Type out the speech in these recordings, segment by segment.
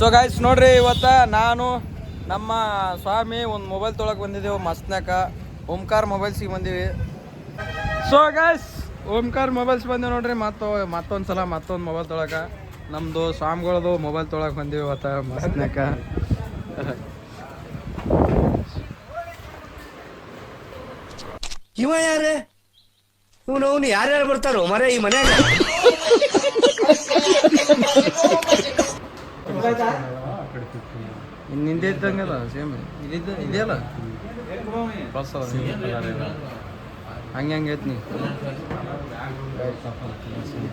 So guys ನೋಡ್ರಿ, ಇವತ್ತು ನಾನು ನಮ್ಮ ಸ್ವಾಮಿ ಒಂದು ಮೊಬೈಲ್ ತೊಳಕ್ಕೆ ಬಂದಿದ್ದೆವು ಮಸ್ತ್ನಾಕ. ಓಂಕಾರ ಮೊಬೈಲ್ಸಿಗೆ ಬಂದೀವಿ. ಸೊ ಗೈಸ್, ಓಂಕಾರ ಮೊಬೈಲ್ಸ್ ಬಂದೀವಿ ನೋಡ್ರಿ. ಮತ್ತೊಂದು ಸಲ ಮತ್ತೊಂದು ಮೊಬೈಲ್ ತೊಳಕ್ಕೆ ನಮ್ಮದು ಸ್ವಾಮಿಗಳದು ಮೊಬೈಲ್ ತೊಳಕ್ಕೆ ಬಂದೀವಿ ಇವತ್ತು ಮಸ್ತ್ನಾಕ. ಇವ ಯಾರೇ ಅವನು ಯಾರ್ಯಾರು ಬರ್ತಾರೋ ಮರ ಈ ಮನ್ಯಾಗ? ನಿಂದೆ ಇದ್ದಂಗಲ್ಲ ಸೇಮ್ ಇದೆಯಲ್ಲ ಹಂಗೆ ಐತಿ. ನೀ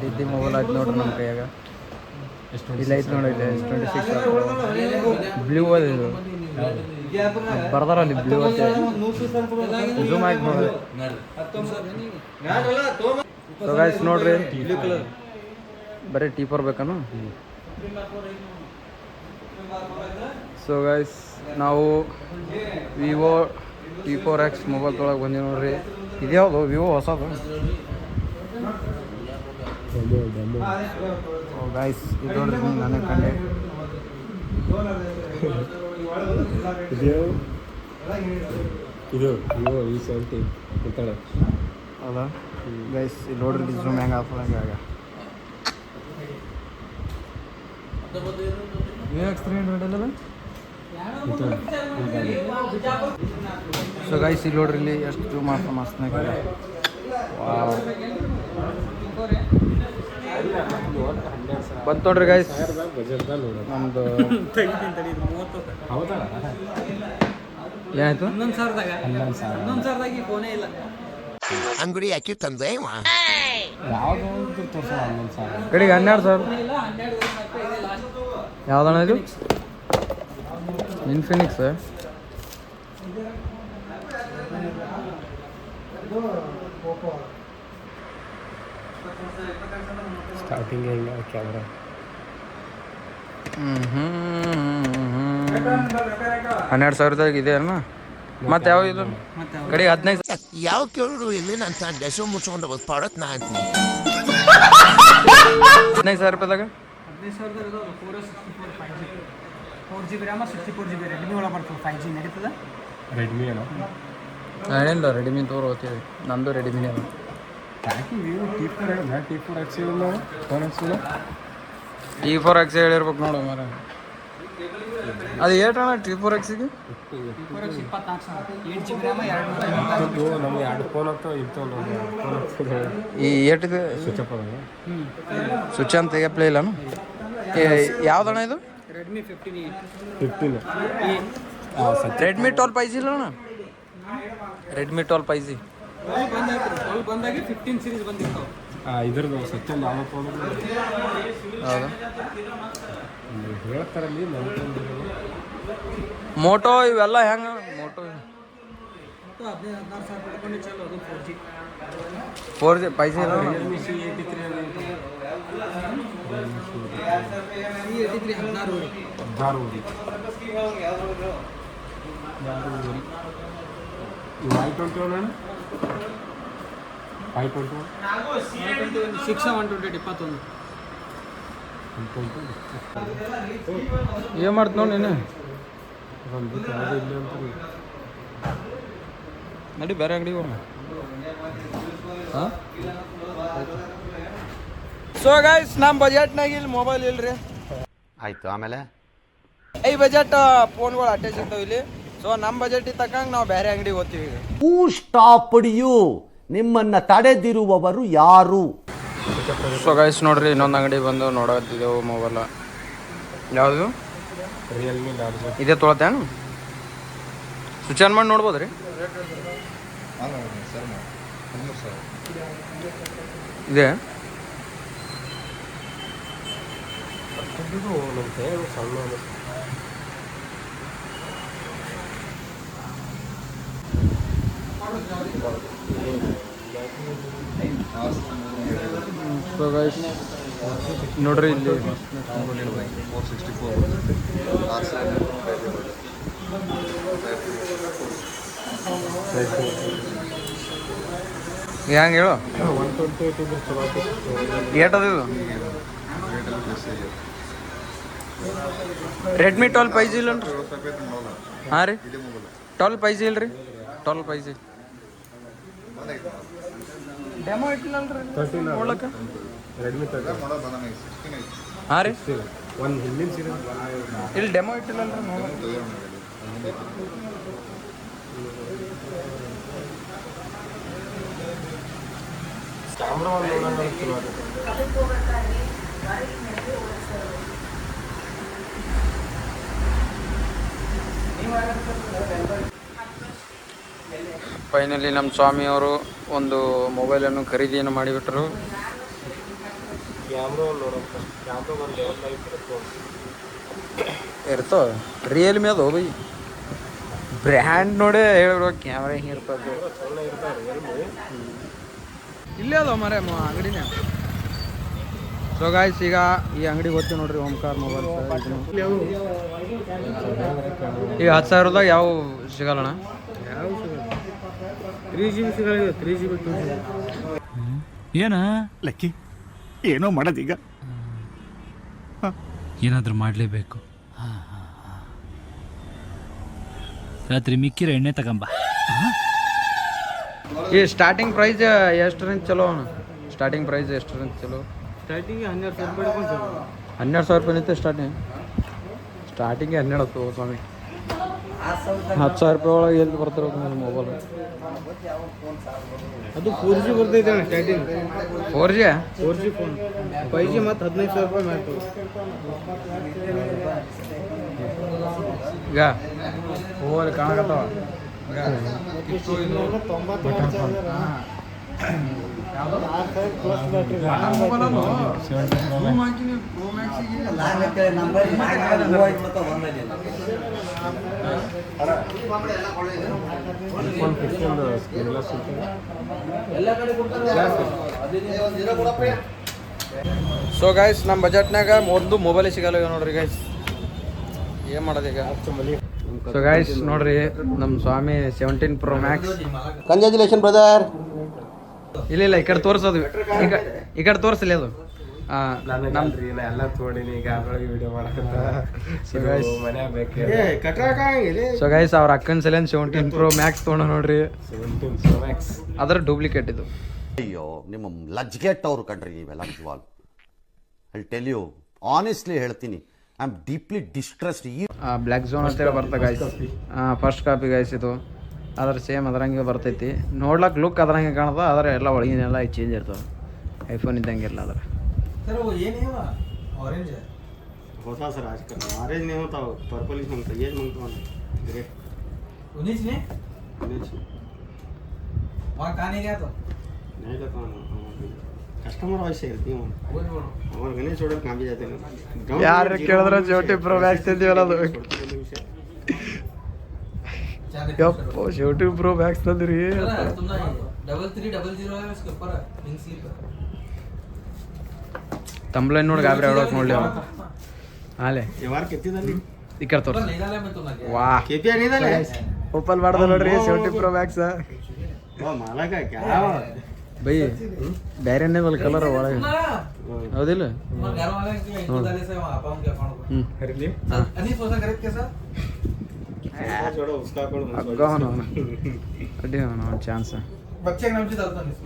ಇದ್ದಿ ಮೊಬೈಲ್ ಆಯ್ತು ನೋಡ್ರಿ ನಮ್ಮ ಕೈಯಾಗ. ಇಲ್ಲ ಐತೆ ನೋಡಿ, ಇಲ್ಲ S26 ಬ್ಲೂ ಅದು ಇದು ಬರ್ದಾರಲ್ಲಿ ಬ್ಲೂ ಅಂತ ಝೂಮ್ ಆಗಿ ನೋಡ್ರಿ. ಸೊ ಗೈಸ್ ನೋಡ್ರಿ, ಬರೀ T4 ಬೇಕನು. ಸೊ ಗೈಸ್, ನಾವು ವಿವೋ T4X ಮೊಬೈಲ್ ತೊಳಗೆ ಬಂದೀವಿ ನೋಡ್ರಿ. ಇದ್ಯಾವುದು ವಿವೋ ಹೊಸದು. ಗೈಸ್ ಇದು ನೋಡ್ರಿ, ನನಗೆ ಕಂಡೆ ಇದು ವಿವೋ E70 ಹೌದಾ ಗೈಸ್? ಇಲ್ಲಿ ನೋಡ್ರಿ ಝೂಮ್ ಹೆಂಗೆ ಆಗ್ತದೆ ಹಂಗೆ ಆಗ. X300 ಅಲ್ಲ. ಸೊ ಗೈಸ್ ಇಲ್ಲಿ ನೋಡ್ರಿ, ಇಲ್ಲಿ ಎಷ್ಟು ಝೂಮ್ ಆಗ್ತದೆ ಮಸ್ತ್ನಾಗ. ಬಂತು ನೋಡ್ರಿ ಗೈಸ್ ನಮ್ದು. ಏನಾಯ್ತು? ಅಂಗಡಿ ಯಾಕೆ ತಂದೆ ಕಡೆಗೆ 12,000. ಯಾವ್ದಣ್ಣ ಇದು? ಇನ್ಫಿನಿಕ್ಸ್. ಸ್ಟಾರ್ಟಿಂಗ್ ಕ್ಯಾಮ್ರಾ 12,000ದಾಗ ಇದೆ ಅಣ್ಣ. ಮತ್ತೆ ಯಾವ ಇದು ಕಡೆ 15? ಯಾವ ಕೇಳಿದ್ರು ಇಲ್ಲಿ ಅಂತ ಡೆಸೋ ಮುಚ್ಕೊಂಡು ಪಾಡತ್ ನಾ ಅಂತೀನಿ. 15,000 ರೂಪಾಯಿದಾಗ 4GB RAM 64GB ರೆಡ್ಮಿ ಒಳಗೆ ಬರ್ತದೆ. 5G ನಡೀತದ. ರೆಡ್ಮಿ ಏನೋ ಏನಿಲ್ಲ, ರೆಡ್ಮಿ ತೋರ್ತೀವಿ. ನಂದು ರೆಡ್ಮಿನೇ ಅದ. T4X ಫೋನ್ ಹಚ್ಚಿಲ್ಲ. T4X ಹೇಳಿರ್ಬೇಕು ನೋಡು ಮರ. ಅದು ಏಟಣ್ಣ T4Xಗೆ? T4X 24,000. 8GB RAM 250. ನಮ್ಗೆ 2 ಫೋನ್ ಅಂತ ಇರ್ತವೆ. ಈ ಏಟಿದೆ ಸ್ವಿಚ್ ಅಪ್ ಅದ. ಸ್ವಿಚ್ ಅಂತ ತೆಗಿಯಪ್ಲೇ ಇಲ್ಲನು. ಯಾವ್ದಣ್ಣ ಇದು? ರೆಡ್ಮಿ 15. ರೆಡ್ಮಿ 12 5G ಇಲ್ಲ ಅಣ್ಣ. ರೆಡ್ಮಿ 12 5G ಬಂದಾಗಿ 15 ಸೀರೀಸ್ ಬಂದಿತ್ತು. ಇದ್ರದ್ದು ಸತ್ಯಂ ಯಾವ ಫೋನ್ ಹೌದಾ? ಹೇಳ್ತಾರಲ್ಲಿ ಮೋಟೋ ಇವೆಲ್ಲ ಹೆಂಗೆ? ಮೋಟೋ 15,000-16,000 ಪಡ್ಕೊಂಡು ಚಲೋ. ಅದು 4G 4G 5G ಇಲ್ಲ. C83 16 I21 21 ಏನು ಮಾಡ್ತು ನೋಡಿ ನೀನು? ನಡಿ ಬೇರೆ ಅಂಗಡಿಗೆ ಹೋಗೋಣ. ಹಾಂ. ಸೊ ಗೈಸ್, ನಮ್ಮ ಬಜೆಟ್ನಾಗ ಇಲ್ಲಿ ಮೊಬೈಲ್ ಇಲ್ರಿ. ಆಯ್ತು. ಆಮೇಲೆ ಈ ಬಜೆಟ್ ಫೋನ್ಗಳು ಅಟ್ಯಾಚ್ ಇರ್ತಾವೆ ಇಲ್ಲಿ. ಸೊ ನಮ್ಮ ಬಜೆಟಿಗೆ ತಕ್ಕಂಗೆ ನಾವು ಬೇರೆ ಅಂಗಡಿಗೆ ಹೋಗ್ತೀವಿ ಈಗ. ಹೂ ಸ್ಟಾಪ್ಡ್ ಯು? ನಿಮ್ಮನ್ನ ತಡೆದಿರುವವರು ಯಾರು? ಸೊ ಗೈಸ್ ನೋಡ್ರಿ, ಇನ್ನೊಂದು ಅಂಗಡಿ ಬಂದು ನೋಡತ್ತಿದ್ದೆವು ಮೊಬೈಲ. ಯಾವುದು? Realme large. ಇದೇ ತೊಳತ್ತೇನು? ಸ್ವಿಚ್ ಆನ್ ಮಾಡಿ ನೋಡ್ಬೋದು ರೀ. ಇದೆ ಸೊ ಗೈಸ್ ನೋಡ್ರಿ, ಇಲ್ಲಿ 464 ಹೆಂಗೆ ಹೇಳು? 128 ಏಟದ ಇದು? ರೆಡ್ಮಿ 12 5G ಇಲ್ಲನ್ರಿ ಹಾಂ ರೀ 12 5G ಇಲ್ರಿ 12 5G ಡೆಮೋ ಇಟ್ಟಿಲ್ಲಲ್ರಿ ನೋಡ್ಲಕ್ಕ ರೆಡ್ಮಿ ಹಾಂ ರೀ ಒಂದು ಹಿಂದಿನ ಸೀರೀಸ್ ಇಲ್ಲಿ ಡೆಮೋ ಇಟ್ಟಿಲ್ಲಲ್ರಿ ನೋಡಕ್ಕೆ ಕ್ಯಾಮ್ರಾ ಒಂದು ನೋಡೋಣ ಚಲೋ ಫೈನಲಿ ನಮ್ಮ ಸ್ವಾಮಿಯವರು ಒಂದು ಮೊಬೈಲನ್ನು ಖರೀದಿಯನ್ನು ಮಾಡಿಬಿಟ್ರು. ಕ್ಯಾಮ್ರಾ ಒಂದು ನೋಡೋಣ ಕ್ಯಾಮ್ರಾ ಒಂದು ಲೆವೆಲ್ ಆಗಿತ್ತು ಇರ್ತವ ರಿಯಲ್ಮಿ ಅದು ಬೈ ಬ್ರ್ಯಾಂಡ್ ನೋಡಿ ಹೇಳ್ಬಿಡುವ ಕ್ಯಾಮ್ರಾ ಹಿಂಗೆ ಇರ್ತದೆ. ಚಲೋ ಇರ್ತಾರೆ ರಿಯಲ್ಮಿ. ಇಲ್ಲೇ ಅದ ಮರೆ ಅಂಗಡಿನೇ. ಸೊ ಗಾಯ್ಸ್ ಈಗ ಈ ಅಂಗಡಿಗೆ ಹೋಗ್ತೀವಿ ನೋಡ್ರಿ ಓಂಕಾರ ಮೊಬೈಲ್ಸ್. ಈಗ 10,000ದಾಗ ಯಾವ ಸಿಗಲ್ಲಣ್ಣ? 3GB ಸಿಗಲ್ಲ 3GB 2GB. ಏನ ಲಕ್ಕಿ ಏನೋ ಮಾಡೋದೀಗ ಏನಾದರೂ ಮಾಡಲೇಬೇಕು. ರಾತ್ರಿ ಮಿಕ್ಕಿರ ಎಣ್ಣೆ ತಗೊಂಬ. ಈ ಸ್ಟಾರ್ಟಿಂಗ್ ಪ್ರೈಸ್ ಎಷ್ಟರಿಂದ ಚಲೋ ಅಣ್ಣ? ಸ್ಟಾರ್ಟಿಂಗ್ ಪ್ರೈಸ್ ಎಷ್ಟರಿಂದ ಚಲೋ? ಸ್ಟಾರ್ಟಿಂಗ್ 12,000 ರೂಪಾಯಿ 12,000 ರೂಪಾಯಿ ನಿಂತ ಸ್ಟಾರ್ಟಿಂಗ್ 12 ಸ್ವಾಮಿ. 10,000 ರೂಪಾಯಿ ಒಳಗೆ ಎಲ್ಲಿ ಬರ್ತಿರೋದು ಮೊಬೈಲ್? ಅದು 4G ಬರ್ತೈತೆ ಅಣ್ಣ starting. 4G 4G phone 5G ಮತ್ತು 15,000 ರೂಪಾಯಿ ಮಾಡ್ತೀವಿ. ಈಗ ಹೋಗಿ ಕಾಣಕತ್ತಾವ ಸೊ ಗೈಸ್ ನಮ್ಮ ಬಜೆಟ್ನಾಗ ಒಂದು ಮೊಬೈಲ್ ಸಿಗಲ್ಲ ನೋಡ್ರಿ ಗೈಸ್. ಏನು ಮಾಡೋದು ಈಗ? ಸೊ ಗೈಸ್ ನೋಡ್ರಿ ನಮ್ಮ ಸ್ವಾಮಿ 17 Pro Max. Congratulation brother. ಇಲ್ಲ ಈ ಕಡೆ ತೋರಿಸೋದು ಈ ಕಡೆ ತೋರಿಸಲಿ ಅದು. ನಮ್ದ್ರಿ ನಾ ಎಲ್ಲ ತೋಡಿನಿ ಈಗ ಅದ್ರೊಳಗೆ ವಿಡಿಯೋ ಮಾಡಕತ್ತ ಮನ್ಯಾಗ ಬೇಕೇ. ಸೊ ಗೈಸ್ ಅವ್ರ ಅಕ್ಕನ ಸಲಿಂದ 17 Pro Max ತೊಗೊಂಡ ನೋಡ್ರಿ. 17 Pro Max ಅದರ ಡೂಪ್ಲಿಕೇಟ್ ಇದು. ಅಯ್ಯೋ ನಿಮ್ಮ ಲಜ್ಗೆಟ್ಟವ್ರು ಕಣ್ರಿ ನೀವೆಲ್ಲ ನಿಜವಾಲ್. ಐ ಟೆಲ್ ಯು ಆನೆಸ್ಟ್ಲಿ ಹೇಳ್ತೀನಿ, I am deeply distressed. Black zone ಅಂತ ಬರ್ತಾ ಗೈಸ್. ಫಸ್ಟ್ ಕಾಪಿ ಗೈಸ್ ಇದು. ಅದ್ರ ಸೇಮ್ ಅದ್ರಂಗೆ ಬರ್ತೈತಿ. ನೋಡ್ಲಕ್ಕೆ ಲುಕ್ ಅದ್ರಂಗೆ ಕಾಣದ, ಆದರೆ ಎಲ್ಲ ಒಳಗಿನೆಲ್ಲ ಚೇಂಜ್ ಇರ್ತವೆ. ಐಫೋನ್ ಇದ್ದಂಗೆ ಇಲ್ಲ ಅದ್ರ. होता सर आजकल ऑरेंज नहीं होता, पर्पल ही मांगता, ये मांगता हूँ ग्रे 19 ने वहाँ कहाँ नहीं गया तो नहीं तो कौन कस्टमर वैसे इरती हूँ और गणेश छोड़ कहाँ भी जाते हैं ಯಾರು ಕೇಳಿದ್ರೆ 17 Pro Max ತಂದಿವಲ್ಲ ಅದು. ಯಪ್ಪ 17 Pro Max ತಂದ್ರಿ. तुम ना 3300 है उसके ऊपर लिंक स्लिप ತಂಬ್ಲೈನ್ ನೋಡಿ ಗಾಬರಿ ಆಡೋಕೆ ನೋಡ್ಲಿ ಅವ. ಹಾಲೆ ये बार कितनी दाली ಈ ಕಡೆ ತೋರಿಸಿ. नहीं डाला मैं तुमने ವಾ केपिया नहीं दाले ಓಪನ್ ಮಾಡ್ದೆ ನೋಡ್ರಿ 17 Pro Max. वो माला का क्या ಬೈ ಬೇರೆನೇ ಬಲ್ ಕಲರ್ ಒಳಗೆ ಹೌದಿಲ್ಲ? तुम्हारे घर वाले के इनको डाले से वहाँ अकाउंट के अकाउंट ಹ್ಞೂ ಹರಿಲಿ अनिल सोचा खरीद के सर छोड़ो उसका अकाउंट ಅಗ್ಗ ಅವನು ಅಡ್ಡಿ ಅವನು ಚಾನ್ಸ್. बच्चे के नाम से डालता नहीं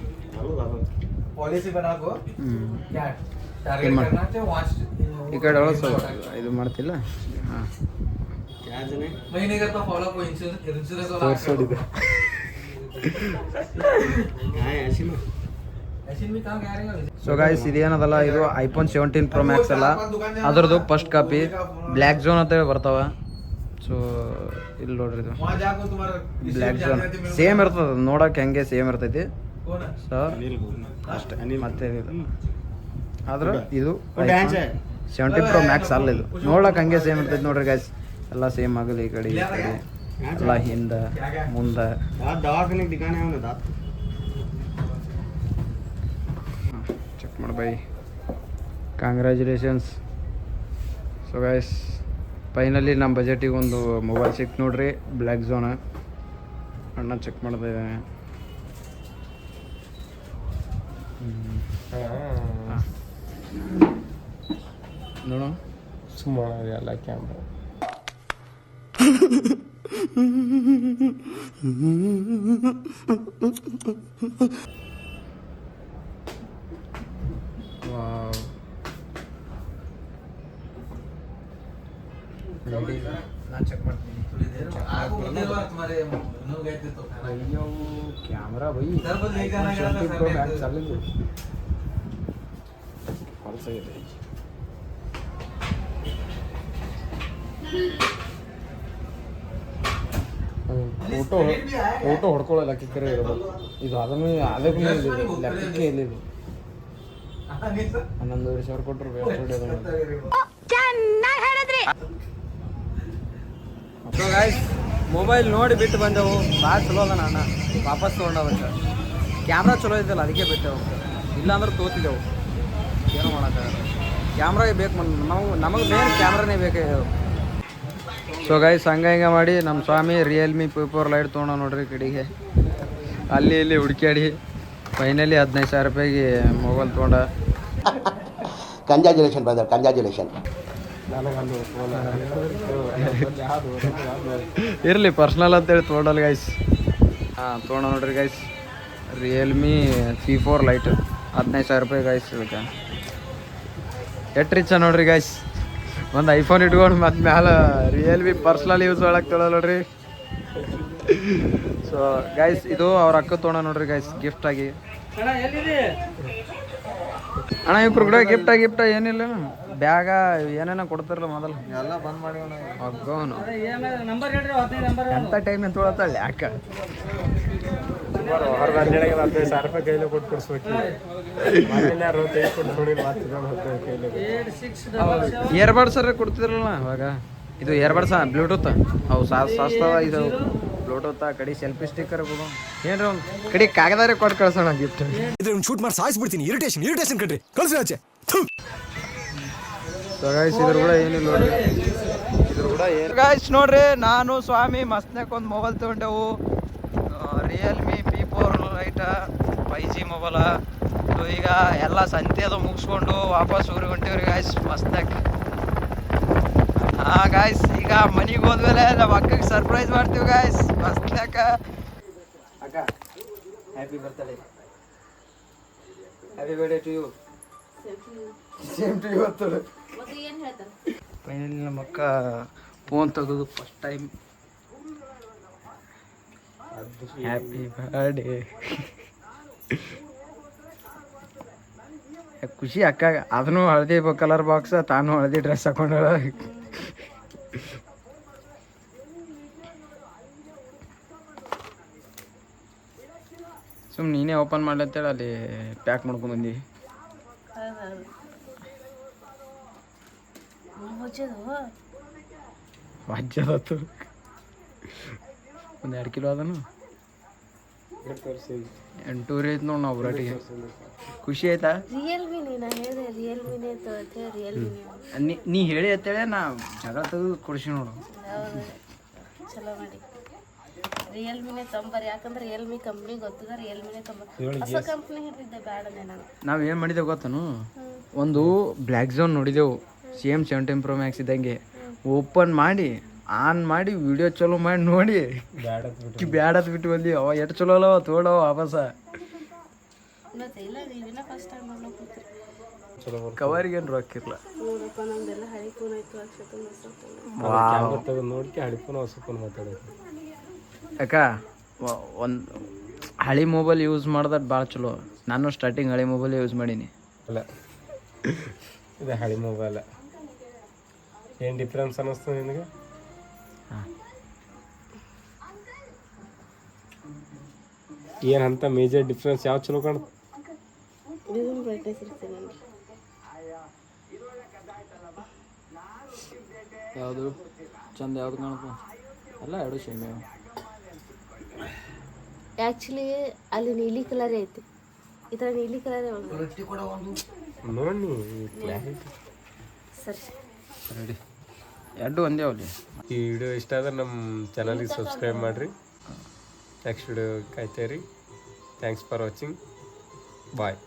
पॉलिसी बना को ಹ್ಞೂ क्या टारगेट करना चाहिए वॉच ಈ ಕಡೆ ಒಳಗೆ ಸ್ವಲ್ಪ ಇದು ಮಾಡ್ತಿಲ್ಲ. ಹಾಂ क्या जने महीने का तो फॉलो को इंश्योरेंस ತೋರಿಸೋಡಿದೆ. क्या है ऐसी में ऐसे भी कहाँ गया रहेगा ಸೊ ಗಾಯ್ಸ್ ಇದೇನದಲ್ಲ, ಇದು ಐಫೋನ್ 17 Pro Max ಅಲ್ಲ, ಅದ್ರದ್ದು ಫಸ್ಟ್ ಕಾಪಿ. ಬ್ಲ್ಯಾಕ್ ಝೋನ್ ಅಂತೇಳಿ ಬರ್ತಾವ. ಸೊ ಇಲ್ಲಿ ನೋಡ್ರಿ ಇದು वहाँ जाकर तुम्हारा ಬ್ಲ್ಯಾಕ್ ಝೋನ್ ಸೇಮ್ ಇರ್ತದೆ ನೋಡಕ್ಕೆ, ಹೆಂಗೆ ಸೇಮ್ ಇರ್ತೈತಿ. कौन है ಸೊ अनिल ಅಷ್ಟೇ ಮತ್ತೆ ಆದ್ರೆ ಇದು वो ಡ್ಯಾನ್ಸ್ 17 Pro Max ಅಲ್ಲ, ಇದು ನೋಡಕ್ಕೆ ಹಂಗೆ ಸೇಮ್ ಇರ್ತೈತಿ ನೋಡ್ರಿ ಗಾಯ್ಸ್. ಎಲ್ಲ ಸೇಮ್ ಆಗಲ್ಲ, ಈ ಕಡೆ ಈ ಕಡೆ ಎಲ್ಲ ಹಿಂದೆ ಮುಂದೆ. दांत दवाखाने दिखाने हैं दांत ಚೆಕ್ ಮಾಡಿ by. Congratulations. So guys finally ನಮ್ಮ ಬಜೆಟಿಗೆ ಒಂದು ಮೊಬೈಲ್ ಸಿಕ್ತು ನೋಡ್ರಿ, ಬ್ಲ್ಯಾಕ್ ಝೋನ. ಅಣ್ಣ ಚೆಕ್ ಮಾಡಿದೆ ನೋಡು. ಸುಮ್ಮನೆ ಎಲ್ಲ ಕ್ಯಾಮ್ರಾ ನಾನು ಚೆಕ್ ಮಾಡ್ತೀನಿ ಅಯ್ಯೋ ಕ್ಯಾಮ್ರಾ ಬೈ ಚಾಲಿಂದು ಹೊಲಸಾಗಿದೆ ಫೋಟೋ ಹೊಡ್ಕೊಳ್ಳೋ ಲೆಕ್ಕಕ್ಕೆ ಇರಬೇಕು ಇದು ಅದನ್ನು ಅದಕ್ಕೂ ಲೆಕ್ಕಕ್ಕೆ ಇಲ್ಲಿದೆ 11,000 ಕೊಟ್ಟರು ಸೊ ಗಾಯ್ಸ್ ಮೊಬೈಲ್ ನೋಡಿ ಬಿಟ್ಟು ಬಂದೆವು ಭಾಳ ಚಲೋ ಅದ ಅಣ್ಣ ವಾಪಸ್ ತೊಗೊಂಡವಕ್ಕೆ ಕ್ಯಾಮ್ರಾ ಚಲೋ ಇದ್ದಿಲ್ಲ ಅದಕ್ಕೆ ಬಿಟ್ಟೆವು ಇಲ್ಲಾಂದ್ರೆ ತೋತಿದ್ದೆವು ಏನೋ ಮಾಡೋಕ್ಕಾಗಲ್ಲ ಕ್ಯಾಮ್ರಾಗೆ ಬೇಕು ನಮಗೆ ಮೇನ್ ಕ್ಯಾಮ್ರಾನೇ ಬೇಕಾಗಿದ್ದೆವು ಸೊ ಗಾಯ್ಸ್ ಹಂಗೆ ಮಾಡಿ ನಮ್ಮ ಸ್ವಾಮಿ ರಿಯಲ್ಮಿ P4 ಲೈಟ್ ತೊಗೊಂಡು ನೋಡ್ರಿ ಕಡೆಗೆ ಅಲ್ಲಿ ಇಲ್ಲಿ ಹುಡುಕ್ಯಾಡಿ ಫೈನಲಿ 15,000 ರೂಪಾಯಿಗೆ ಮೊಬೈಲ್ ತೊಗೊಂಡ ಕಂಗ್ರ್ಯಾಚುಲೇಷನ್ ಬ್ರದರ್ ಕಂಗ್ರ್ಯಾಚುಲೇಷನ್. ಇರಲಿ ಪರ್ಸ್ನಲ್ ಅಂತೇಳಿ ತೊಗೊಂಡಲ್ಲ ಗೈಸ್. ಹಾಂ ತೊಗೊಂಡ ನೋಡ್ರಿ ಗೈಸ್ ರಿಯಲ್ಮಿ P4 ಲೈಟ್ 15,000 ರೂಪಾಯಿ ಗೈಸ್. ಇದಕ್ಕೆ ಎಷ್ಟು ರಿಚ್ ನೋಡ್ರಿ ಗೈಸ್. ಒಂದು ಐಫೋನ್ ಇಟ್ಕೊಂಡು ಮತ್ತೆ ಮ್ಯಾಲ ರಿಯಲ್ಮಿ ಪರ್ಸ್ನಲ್ ಯೂಸ್ ಒಳಗೆ ತೊಗೊಳ ನೋಡ್ರಿ. ಸೊ ಗೈಸ್ ಇದು ಅವ್ರ ಅಕ್ಕ ತೊಗೊಂಡ ನೋಡ್ರಿ ಗೈಸ್ ಗಿಫ್ಟ್ ಆಗಿ. ಅಣ್ಣ ಇಬ್ರು ಕೂಡ ಗಿಫ್ಟ ಏನಿಲ್ಲ ಬ್ಯಾಗ ಏನೇನೋ ಕೊಡ್ತಾರಲ್ಲ ಮೊದಲು ಎಲ್ಲ ಬಂದ್ ಮಾಡಿ ಅಗ್ಗೋನು ಎಂಥ ಟೈಮ್ ಅಂತ ತೊಗೊಳತ್ತಾಳೆ ಯಾಕ 15,000 ರೂಪಾಯಿ ಕೈಲಿ ಕೊಟ್ಟು ಕೊಡ್ಸ್ಬೇಕು. ಇಯರ್ಬಡ್ಸ್ ಕೊಡ್ತಿದ್ರಲ್ಲ ಅವಾಗ. ಇದು ಇಯರ್ಬಡ್ಸ ಬ್ಲೂಟೂತ್ ಅವು ಸಸ್ತವ. ಇದು ಬ್ಲೂಟೂತ್ ಕಡೆ ಸೆಲ್ಫಿ ಸ್ಟಿಕ್ಕರ್ ಕೊಡು ಏನ್ರಿ ಒಂದು ಕಡೆ ಕಾಗದಾರೆ ಕೊಟ್ಟು ಕಳ್ಸೋಣ ಗಿಫ್ಟ್. ಇದ್ರ ಶೂಟ್ ಮಾಡಿ ಸಾಯಿಸ್ಬಿಡ್ತೀನಿ. ಇರಿಟೇಷನ್ ಕಣ್ರಿ ಕಳ್ಸಿ ಆಚೆ. ಸೊ ಗೈಸ್ ಇದ್ರ ಕೂಡ ಏನಿಲ್ಲ ನೋಡ್ರಿ. ಇದ್ರ ಕೂಡ ಏನು ಗೈಸ್ ನೋಡ್ರಿ ನಾನು ಸ್ವಾಮಿ ಮಸ್ತ್ನಾಗ ಒಂದು ಮೊಬೈಲ್ ತೊಗೊಂಡೆವು Realme P4 lite 5G mobile. So ಈಗ ಎಲ್ಲ ಸಂತೆ ಅದು ಮುಗಿಸ್ಕೊಂಡು ವಾಪಸ್ ಊರಿಗೆ ಹೊಂಟಿವ್ರಿ ಗಾಯ್ಸ್ ಮಸ್ತ್ನಾಗ. ಹಾಂ ಗಾಯ್ಸ್ ಈಗ ಮನೆಗೆ ಹೋದ್ಮೇಲೆ ನಮ್ಮ ಅಕ್ಕಗೆ ಸರ್ಪ್ರೈಸ್ ಮಾಡ್ತೀವಿ ಗಾಯ್ಸ್ ಮಸ್ತ್ನಾಗ. ಅಕ್ಕ happy birthday. Happy birthday to you. Same to you ಅಂತ. ಫೈನಲಿ ನಮ್ಮ ಅಕ್ಕ ಫೋನ್ ತೆಗೆದು ಫಸ್ಟ್ ಟೈಮ್ ಹ್ಯಾಪಿ ಬರ್ಡೇ. ಖುಷಿ ಅಕ್ಕ. ಅದನ್ನು ಹಳದಿ ಕಲರ್ ಬಾಕ್ಸ್, ತಾನು ಹಳದಿ ಡ್ರೆಸ್ ಹಾಕೊಂಡಳ. ಸುಮ್ ನೀನೇ ಓಪನ್ ಮಾಡ್ಲತ್ತೇಳ ಅಲ್ಲಿ ಪ್ಯಾಕ್ ಮಾಡ್ಕೊಂಡು ಬಂದಿ. ವಜ್ಜದತ್ತು ಒಂದು 2 ಕಿಲೋ ಅದನು 8 ಐತೆ ನೋಡಿ ನಾವು ಒಟ್ಟಿಗೆ. ಖುಷಿ ಆಯ್ತಾ? ನೀ ಹೇಳಿ ಅಂತೇಳಿ ನಾ ಜಗಳ ತೆಗೆದು ಕೊಡಿಸಿ ನೋಡು. ಚಲೋ ಮಾಡಿ ರಿಯಲ್ಮಿನೇ ತೊಂಬರಿ. ಯಾಕಂದ್ರೆ ರಿಯಲ್ಮಿ ಕಂಪ್ನಿ ಗೊತ್ತದ. ರಿಯಲ್ಮಿನೇ ತೊಂಬರಿ ಹೊಸ ಕಂಪ್ನಿ ಹಿಡಿದಿದ್ದೆ ಬೇಡನೆ ನಾನು. ನಾವು ಏನು ಮಾಡಿದೆವು ಗೊತ್ತನು, ಒಂದು ಬ್ಲ್ಯಾಕ್ ಝೋನ್ ನೋಡಿದೆವು ಸೇಮ್ 17 Pro Max ಇದ್ದಂಗೆ. ಓಪನ್ ಮಾಡಿ ಆನ್ ಮಾಡಿ ವಿಡಿಯೋ ಚಲೋ ಮಾಡಿ ನೋಡಿ ಬ್ಯಾಡತ್ ಬಿಟ್ಟು ಬಂದಿ. ಅವ ಎಷ್ಟು ಚಲೋ ಅಲ್ಲವ ತೋಡವ ವಾಪಸ. ಕವರಿಗೆ ಏನು ರೊಕ್ಕಿರ್ಲ. ಅಕ್ಕ ಒಂದು ಹಳಿ ಮೊಬೈಲ್ ಯೂಸ್ ಮಾಡ್ದಟ್ ಭಾಳ ಚಲೋ. ನಾನು ಸ್ಟಾರ್ಟಿಂಗ್ ಹಳಿ ಮೊಬೈಲ್ ಯೂಸ್ ಮಾಡೀನಿ. ಅಲ್ಲ ಇದು ಹಳಿ ಮೊಬೈಲ. ಏನು ಡಿಫ್ರೆನ್ಸ್ ಅನ್ನಿಸ್ತು ನಿನಗೆ? ಏನಂತ ಮೇಜರ್ ಡಿಫ್ರೆನ್ಸ್ ಯಾವ ಚಲೋ ಕಾಣುತ್ತೆ? ಯಾವುದು ಚಂದ ಯಾವ್ದು ಕಾಣುತ್ತ? ಅಲ್ಲ ಎರಡು ಸೇಮ್. ಆ್ಯಕ್ಚುಲಿ ಅಲ್ಲಿ ನೀಲಿ ಕಲರೇ ಐತಿ, ಇದರ ನೀಲಿ ಕಲರೇ ನೋಡಿ ಸರಿ ರೆಡಿ. ಎರಡು ಒಂದೇ ಅವಲ್ಲಿ. ಈ ವಿಡಿಯೋ ಇಷ್ಟ ಆದ್ರೆ ನಮ್ಮ ಚಾನಲ್ಗೆ ಸಬ್ಸ್ಕ್ರೈಬ್ ಮಾಡಿರಿ. ನೆಕ್ಸ್ಟ್ ವಿಡಿಯೋ ಕಾಯ್ತೇರಿ. Thanks for watching. ಬಾಯ್.